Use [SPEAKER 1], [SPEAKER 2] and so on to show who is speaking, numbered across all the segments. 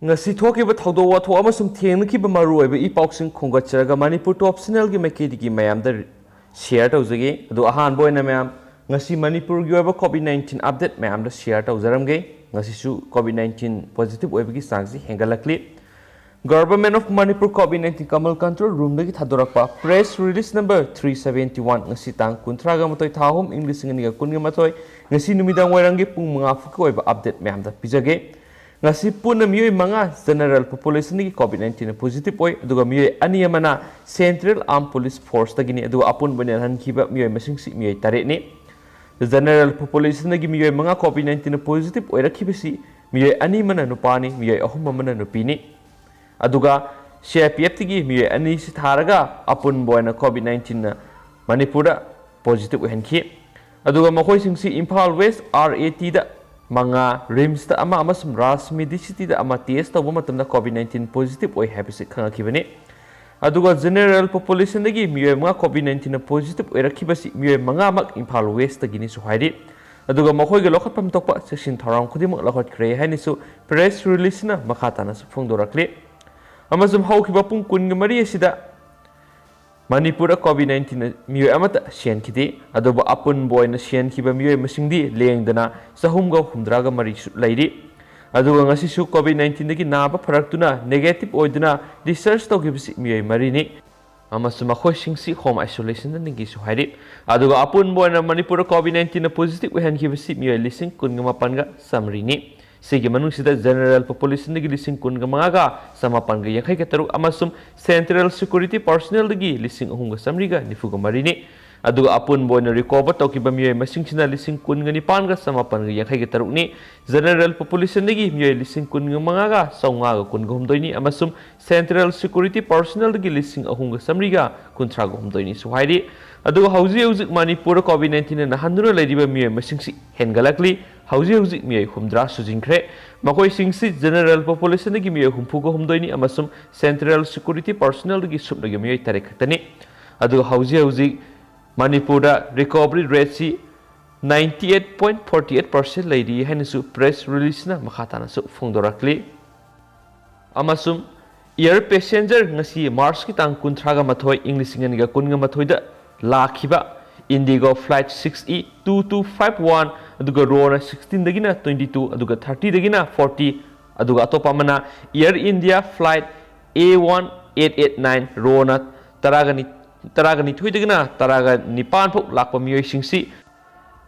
[SPEAKER 1] ngasi thokiba thawdo watho amasum thengnakiba maruoiba I pausing khongacharaga Manipur top channel gi mekedi gi mayamda share tawjage adu ahan boina mayam ngasi Manipur gi oiba COVID-19 update mayamda share tawjaramge ngasi su COVID-19 positive oibagi sangsi hengalakli Government of Manipur COVID-19 Kamal Control Room dagi thadorakpa press release number 371 ngasi tang kuntraga matoi thahom English nganiga kunga matoi ngasi numidang wairangi pung mga fuka oiba update mayamda pijage ngasi puna miyoi manga general population ni COVID-19 positive oi aduga miyoi ani amana Central Armed Police Force tagini aduga apun banen han kiba miyoi masingsi miyoi tare ni general population ni miyoi manga COVID-19 positive oi rakibisi miyoi ani mana nupani miyoi ahum mana nupini aduga CIPF tigi miyoi ani si tharaga apun boina COVID-19 na Manipur positive oi hanki aduga makoi singsi Imphal West RAT da manga rims ta ama amasum Rasmedi city da ama test tawba matamda COVID-19 positive oi habisi khangakibani aduga general population dagi miyoi manga COVID-19 positive oi rakhibasi miyoi manga mak Imphal West tagini su haidi aduga makoi ga lokhatpam tokpa section tharang khudimak lokhat khre haini su press release na makhata na su phongdorakle amasum haukiba pung kun mari asida Manipur COVID-19 miyoi amata sian khidi aduba apun boy na sian khiba miyoi masingdi lengdana sahumga humdraga mari lairi aduga ngasi su COVID-19 dagi naba pharaktuna negative oiduna research tawgibsi miyoi mari ni amasuma khoi singsi home isolation ningi su hairi aduga apun boy na Manipur COVID-19 positive ohan khibsi miyoi lising kunga panga samri ni Sigi manung sida general population dagi lising kun ga mangaga samapan ga yakai ka taruk amasum central security personnel dagi lising ahung ga samri ga nifu ga marini aduga apun boy na recover tawkiba miyoi masing sina lising kun ga nipan ga samapan ga yakai ka taruk ni general population dagi miyoi lising kun ga mangaga saunga ga kun ga humdoi ni amasum central security personnel dagi lising ahung ga samri ga kuntra ga humdoi ni suhairi aduga hauji hauji Manipur COVID-19 na handura laidiba miyoi masing si hengalakli hauji hauji miyoi humdra sujinkre makoi singsi general population gi miyoi humpuga humdoini amasum central security personnel gi subna gi miyoi tare khatani adu hauji Manipur da recovery rate si 98.48% laidi hanisu press release na makhata na su phongdorakli amasum air passenger ngasi March ki tang kunthraga mathoi English nganiga kunga mathoi da lakhiba Indigo flight 6E 2251 aduga Rona 16 dagina 22 aduga 30 dagina 40 aduga atopa mana Air India flight A1889 Rona taragani thui dagina taragani pan phok lakpa miyoi singsi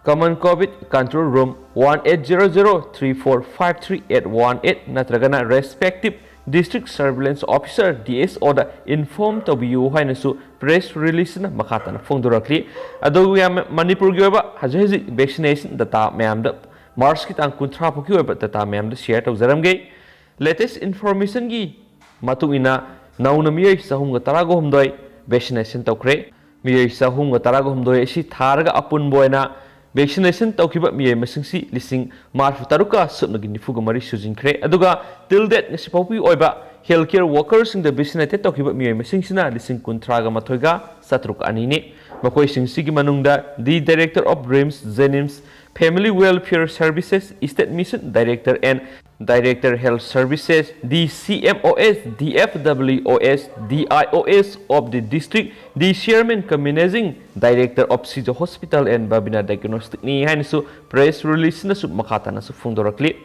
[SPEAKER 1] Common COVID Control Room 1800345318 natragana respective District Surveillance Officer DSO da inform to you hainasu press release na makhata na phongdorakli adugu ya Manipur gi oba haji vaccination data mayam da March ki tang kunthra phuki oba data mayam da share tawjaramge latest information gi matungina nauna miyoi sahum ga tarago humdoi vaccination tawkre miyoi sahum ga tarago humdoi si tharga apun boina vaccination tawkiba miyoi masingsi lising marfu taruka subnagi nifuga mari sujinkre aduga till date ngasi paupi oiba healthcare workers in the vaccinated tawkiba miyoi masingsina lising kuntraga mathoiga satruk anini makoi singsi gi manungda the director of RIMS Jenims Family Welfare Services State Mission Director and Director Health Services the CMOS DFWOS DIOS of the district the Chairman Communizing Director of Sijo Hospital and Babina Diagnostic ni hanisu press release na su makhata na su phongdorakli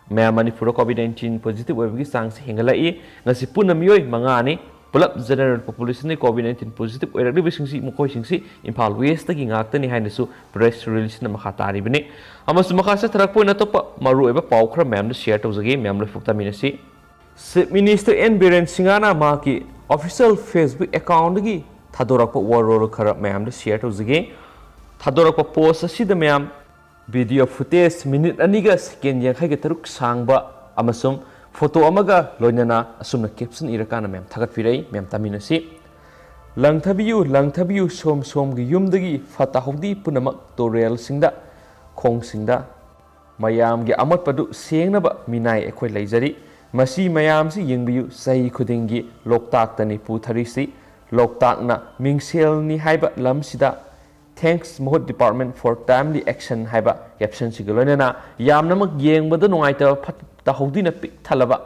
[SPEAKER 1] maya Manipur COVID-19 positive webgi sangsi hengalai ngasi puna miyoi mangani pulap general population ni COVID-19 positive oirakli bisingsi mukoi singsi Imphal West tagi ngaktani hanisu press release na makhata ribini amasu makhasa tharak point atopa maru eba pau khra ma'am na share tawjage ma'am la fukta minasi Chief Minister N Biren Singana ma ki official Facebook account gi thadorakpa waror khara ma'am na share tawjage thadorakpa post asida ma'am video footage minute aniga second yang khai ga taruk sangba amasum photo amaga loinana asumna caption irakana ma'am thagat pirai ma'am taminasi langthabiyu som gi yumdagi fata hodi punamak tutorial singda khong singda mayam gi amat padu sengnaba minai ekhoi leijari masi mayam si yengbiyu sahi khudingi loktak tani putharisi loktak na mingsel ni haiba lamsida thanks Mohot Department for timely action haiba caption sigolona yamnamak yengbada nungaita phat ta hodina pik thalaba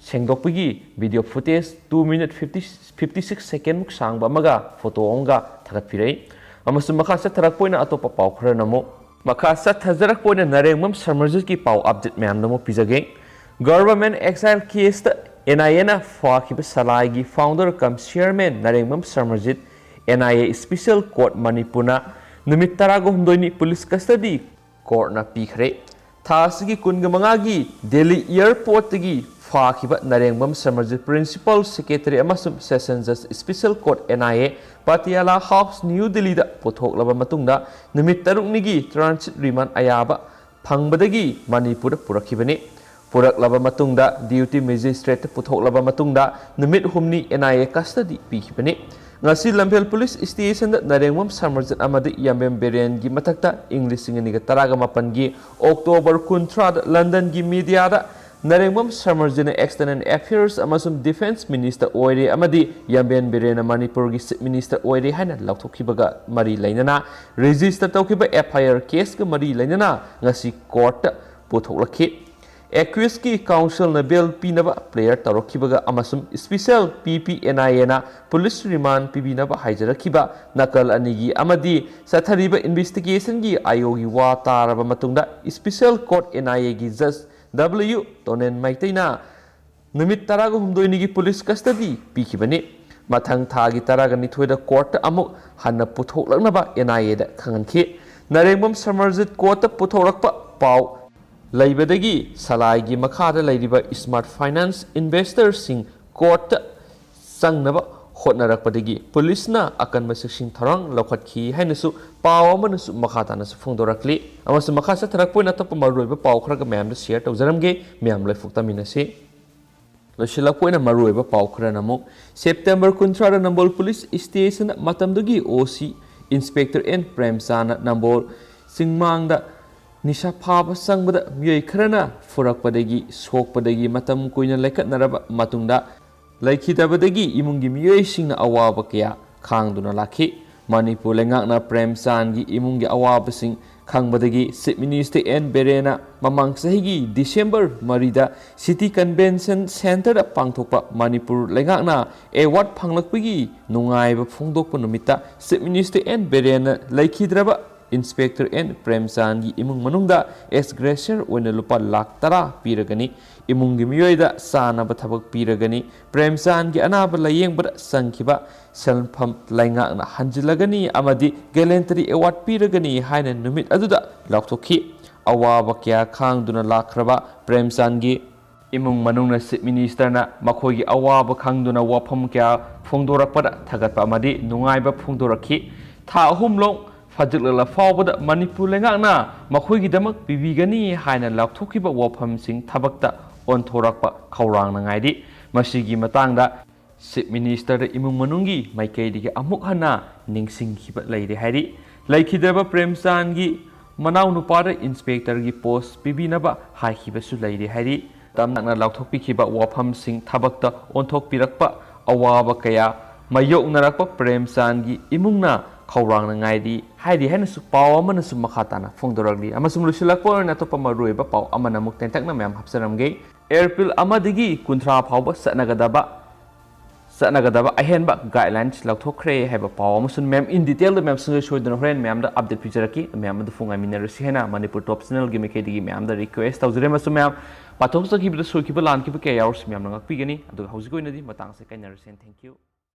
[SPEAKER 1] सेंगदोकपगी video footage 2 minute 56 second मुक सांगबा अमगा photo अमगा थगतपिरै अमसुम मखा सथरकपोइना अतोप पाउ खर नमो मखा सथजरकपोइना नरेंगमम समरजित की पाउ update मैम नमो पिजगे गवर्नमेंट एक्साइल केस NIA ना फाखिब सलाई की founder cum chairman Narengbam Samarjit NIA special court मणिपुरना नुमित तरागो हुमदोइनी पुलिस कस्टडी कोर्ट ना पीखरे थासगी कुनगमंगागी दिल्ली एयरपोर्ट की फाखिब नरेंगमम समरजित प्रिंसिपल सेक्रेटरी अमसुम सेशन जज special court NIA Patiala house new Delhi दा पोथोकलबा मतुंगदा नुमित तरुकनिगी ट्रांसिट रिमांड अयाबा फंगबदगी मणिपुर पुरखिबने पुरकलबा मतुंगदा ड्यूटी मजिस्ट्रेट पुथोकलबा मतुंगदा नुमित हुमनी NIA कस्टडी पीखिबने ngasi Lamphel Police Station da Narengmam Samarjit amadi Yambem Beren gi mathakta English singaniga taraga mapan gi October 13 London gi media da Narengmam Samarjit External Affairs amasum Defense Minister oire amadi Yambem Beren Manipur gi Minister oire haina lauthokhibaga mari lainana register tawkiba FIR case ga mari lainana ngasi court puthokrakhi Accused की council ने bell पीनबा player तौरखिबगा अमसुम special PPNIA ना police remand पीबीनबा हाइजरखिबा नकल अनिगी अमदी सथरिबा investigation की आयोगी वा तारबा मतुंगदा special court NIA की जज W तोनेन माइतैना नुमित तरागो हुमदोइनी की पुलिस कस्टडी पीखिबने मथंग थागी तरागा निथोइदा कोर्ट अमुक हन्ना पुथोकलनबा NIA दा खंगनखि नरेंगमम समरजित कोर्ट पुथोरकपा पाउ लैबदगी सलाइगी मखादा लैरिबा smart finance investor Singh court संगनबा होटनरकपदगी पुलिसना अकनबा सेक्शन थरंग लौखतखि हैनसु पाव अमनसु मखातानसु फोंदोरकली अमसु मखासा थरकपोइना तप मरुइबा पाव खरगा मैम द शेयर तौजरमगे मैम लैफुक्तमिनसे लसिलकपोइना मरुइबा पाव खरा नमु सेप्टेम्बर 13 नंबोल पुलिस स्टेशन मतमदगी OC inspector N Premchan Nambol सिंगमांगदा निशा फाब संगबद मियोय खरना फुरकपदगी सोकपदगी मतम कुइना लेखतनरबा मतुंगदा लैखिदबदगी इमुंगी मियोय सिंगना अवाब कया खांगदुना लाखि मणिपुर लेंगाकना प्रेमचानगी इमुंगी अवाब सिंग खांगबदगी चीफ मिनिस्टर N बेरेना ममांग सहिगी डिसेंबर मरीदा सिटी कन्वेंशन सेंटर पांगथोकपा मणिपुर लेंगाकना एवार्ड फांगलकपगी नुंगाइबा फोंदोकपा नुमिता चीफ मिनिस्टर N बेरेना लैखिद्रबा इंस्पेक्टर N प्रेमचान की इमुंग मनुंगदा एसग्रेसर ओइना लुपा लाख 10 पीरगनी इमुंगी मियोयदा सानबा थबक पीरगनी प्रेमचान की अनाब लायेंगबदा संखिबा सलफम लाइंगाकना हंजिलगनी अमदी गैलेंटरी अवार्ड पीरगनी हाइना नुमित अदुदा लाउथोखि अवाबा क्या खांगदुना लाखरबा प्रेमचान की इमुंग मनुंगना चीफ मिनिस्टरना मखोगी अवाबा खांगदुना वाफम क्या फोंदोरकपदा थगतपा अमदी नुंगाइबा फोंदोरखि था अहुमलों फजलला फावबदा मणिपुर लेंगाकना मखोइगिदमक पिबिगनी हाइना लाउथोखिबा वाफमसिंग थबकता ओनथोरकपा खौरांगनांगाइदि मसिगी मतांगदा चीफ मिनिस्टर इमुंग मनुंगी माइकैदिगे अमुक हना निंगसिंगखिबा लैरे हाइदि लैखिदबा प्रेमचानगी मनाउ नुपादा इंस्पेक्टर की पोस्ट पिबिनबा हाइखिबसु लैरे हाइदि तमनकना लाउथोखिबा वाफमसिंग थबकता ओनथोकपिरकपा अवाबा कया मायोकनरकपा प्रेमचानगी इमुंगना खौरांगनांगाइदि हाइदि हैनसु पाव अमनसु मखाताना फोंदोरगली अमसुम लुसिलकपा ओरना तोपा मरुइबा पाव अमना मुक तेंतकना मैम हबसरमगे एयरपिल अमदिगी 13 फावबा सनगदबा अहेनबा गाइडलाइंस लौथोखरे हैबा पाव अमसुन मैम इन डिटेल द मैम संग शोइदन होरेन मैम द अपडेट पिजरकी मैम द फुंगाइ मिनरसि हैना मणिपुर टॉप चैनल गी मेकेदिगी मैम द रिक्वेस्ट तौजरे मसु मैम पाथोक सखिबद सोखिबा लानकिबा के यावर्स मैम नंगक पिगनी अदु हौजिक ओइनदि मतांग से काइनरसेन थैंक यू